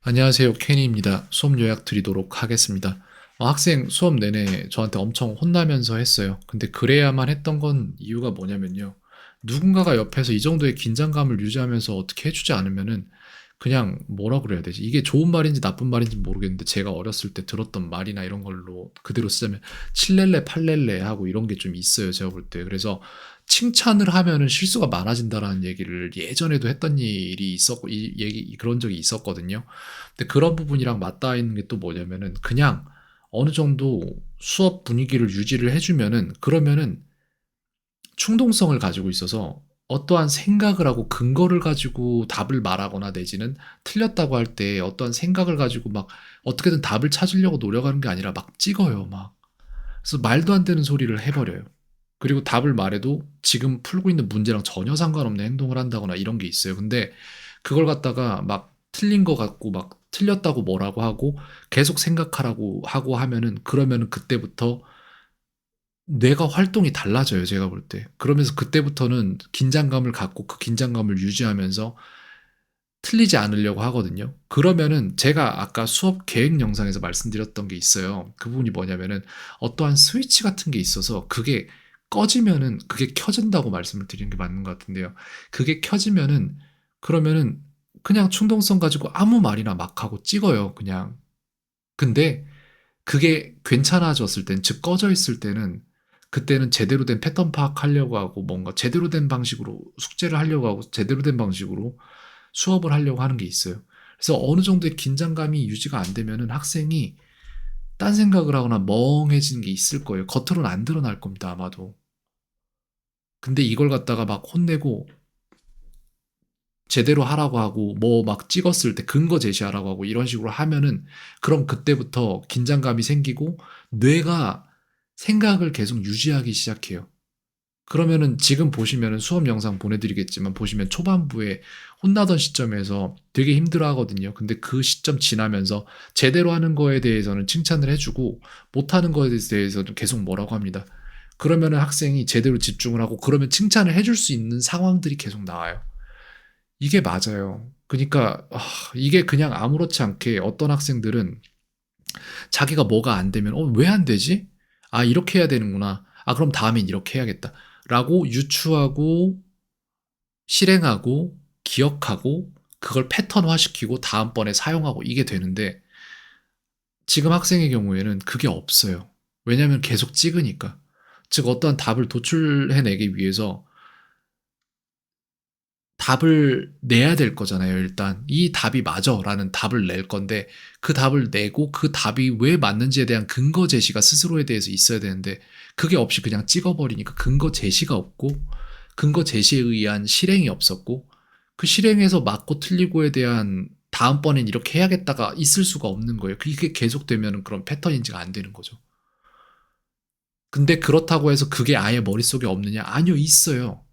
안녕하세요. 케니입니다. 수업 요약 드리도록 하겠습니다. 학생 수업 내내 저한테 엄청 혼나면서 했어요. 근데 그래야만 했던 건 이유가 뭐냐면요. 누군가가 옆에서 이 정도의 긴장감을 유지하면서 어떻게 해주지 않으면은 그냥 뭐라 그래야 되지? 이게 좋은 말인지 나쁜 말인지 모르겠는데 제가 어렸을 때 들었던 말이나 이런 걸로 그대로 쓰자면 칠렐레 팔렐레 하고 이런 게 좀 있어요. 제가 볼 때. 그래서 칭찬을 하면은 실수가 많아진다라는 얘기를 예전에도 했던 일이 있었고 이 얘기 그런 적이 있었거든요. 근데 그런 부분이랑 맞닿아 있는 게 또 뭐냐면은 그냥 어느 정도 수업 분위기를 유지를 해주면은 그러면은 충동성을 가지고 있어서 어떠한 생각을 하고 근거를 가지고 답을 말하거나 내지는 틀렸다고 할 때 어떠한 생각을 가지고 막 어떻게든 답을 찾으려고 노력하는 게 아니라 막 찍어요, 막. 그래서 말도 안 되는 소리를 해버려요. 그리고 답을 말해도 지금 풀고 있는 문제랑 전혀 상관없는 행동을 한다거나 이런 게 있어요. 근데 그걸 갖다가 막 틀린 거 같고 막 틀렸다고 뭐라고 하고 계속 생각하라고 하고 하면은 그러면은 그때부터 뇌가 활동이 달라져요, 제가 볼 때. 그러면서 그때부터는 긴장감을 갖고 그 긴장감을 유지하면서 틀리지 않으려고 하거든요. 그러면은 제가 아까 수업 계획 영상에서 말씀드렸던 게 있어요. 그 부분이 뭐냐면은 어떠한 스위치 같은 게 있어서 그게 꺼지면은 그게 켜진다고 말씀을 드리는 게 맞는 것 같은데요. 그게 켜지면은 그러면은 그냥 충동성 가지고 아무 말이나 막 하고 찍어요, 그냥. 근데 그게 괜찮아졌을 땐, 즉 꺼져 있을 때는 그때는 제대로 된 패턴 파악하려고 하고 뭔가 제대로 된 방식으로 숙제를 하려고 하고 제대로 된 방식으로 수업을 하려고 하는 게 있어요. 그래서 어느 정도의 긴장감이 유지가 안 되면은 학생이 딴 생각을 하거나 멍해지는 게 있을 거예요. 겉으로는 안 드러날 겁니다, 아마도. 근데 이걸 갖다가 막 혼내고 제대로 하라고 하고 뭐 막 찍었을 때 근거 제시하라고 하고 이런 식으로 하면은 그럼 그때부터 긴장감이 생기고 뇌가 생각을 계속 유지하기 시작해요. 그러면은 지금 보시면은 수업 영상 보내드리겠지만 보시면 초반부에 혼나던 시점에서 되게 힘들어 하거든요. 근데 그 시점 지나면서 제대로 하는 거에 대해서는 칭찬을 해주고 못하는 거에 대해서는 계속 뭐라고 합니다. 그러면은 학생이 제대로 집중을 하고 그러면 칭찬을 해줄 수 있는 상황들이 계속 나와요. 이게 맞아요. 그러니까 이게 그냥 아무렇지 않게 어떤 학생들은 자기가 뭐가 안 되면 왜 안 되지? 아, 이렇게 해야 되는구나. 아, 그럼 다음엔 이렇게 해야겠다. 라고 유추하고 실행하고 기억하고 그걸 패턴화시키고 다음번에 사용하고 이게 되는데 지금 학생의 경우에는 그게 없어요. 왜냐하면 계속 찍으니까. 즉 어떠한 답을 도출해내기 위해서 답을 내야 될 거잖아요, 일단. 이 답이 맞아 라는 답을 낼 건데 그 답을 내고 그 답이 왜 맞는지에 대한 근거 제시가 스스로에 대해서 있어야 되는데 그게 없이 그냥 찍어버리니까 근거 제시가 없고 근거 제시에 의한 실행이 없었고 그 실행에서 맞고 틀리고에 대한 다음번엔 이렇게 해야겠다가 있을 수가 없는 거예요. 그게 계속되면 그런 패턴 인지가 안 되는 거죠. 근데 그렇다고 해서 그게 아예 머릿속에 없느냐? 아니요, 있어요.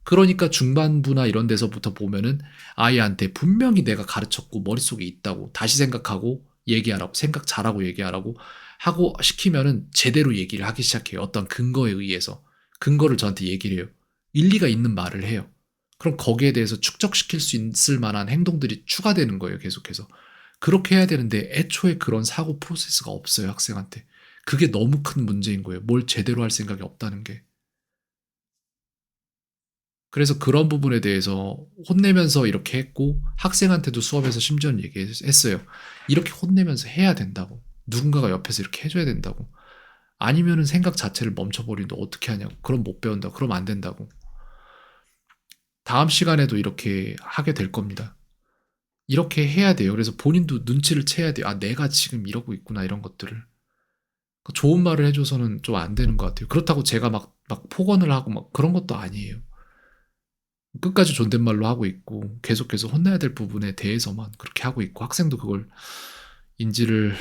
그러니까 중반부나 이런 데서부터 보면은 아이한테 분명히 내가 가르쳤고 머릿속에 있다고 다시 생각하고 얘기하라고 생각 잘하고 얘기하라고 하고 시키면은 제대로 얘기를 하기 시작해요. 어떤 근거에 의해서. 근거를 저한테 얘기를 해요. 일리가 있는 말을 해요. 그럼 거기에 대해서 축적시킬 수 있을 만한 행동들이 추가되는 거예요, 계속해서. 그렇게 해야 되는데 애초에 그런 사고 프로세스가 없어요, 학생한테. 그게 너무 큰 문제인 거예요. 뭘 제대로 할 생각이 없다는 게. 그래서 그런 부분에 대해서 혼내면서 이렇게 했고 학생한테도 수업에서 심지어는 얘기했어요. 이렇게 혼내면서 해야 된다고. 누군가가 옆에서 이렇게 해줘야 된다고. 아니면은 생각 자체를 멈춰버리는데 어떻게 하냐고. 그럼 못 배운다. 그럼 안 된다고. 다음 시간에도 이렇게 하게 될 겁니다. 이렇게 해야 돼요. 그래서 본인도 눈치를 채야 돼요. 아, 내가 지금 이러고 있구나, 이런 것들을. 좋은 말을 해줘서는 좀 안 되는 것 같아요. 그렇다고 제가 막 폭언을 하고 막 그런 것도 아니에요. 끝까지 존댓말로 하고 있고 계속해서 혼나야 될 부분에 대해서만 그렇게 하고 있고 학생도 그걸 인지를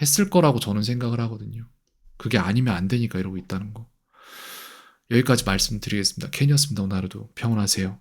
했을 거라고 저는 생각을 하거든요. 그게 아니면 안 되니까 이러고 있다는 거. 여기까지 말씀드리겠습니다. 캔이었습니다. 오늘 하루도 평온하세요.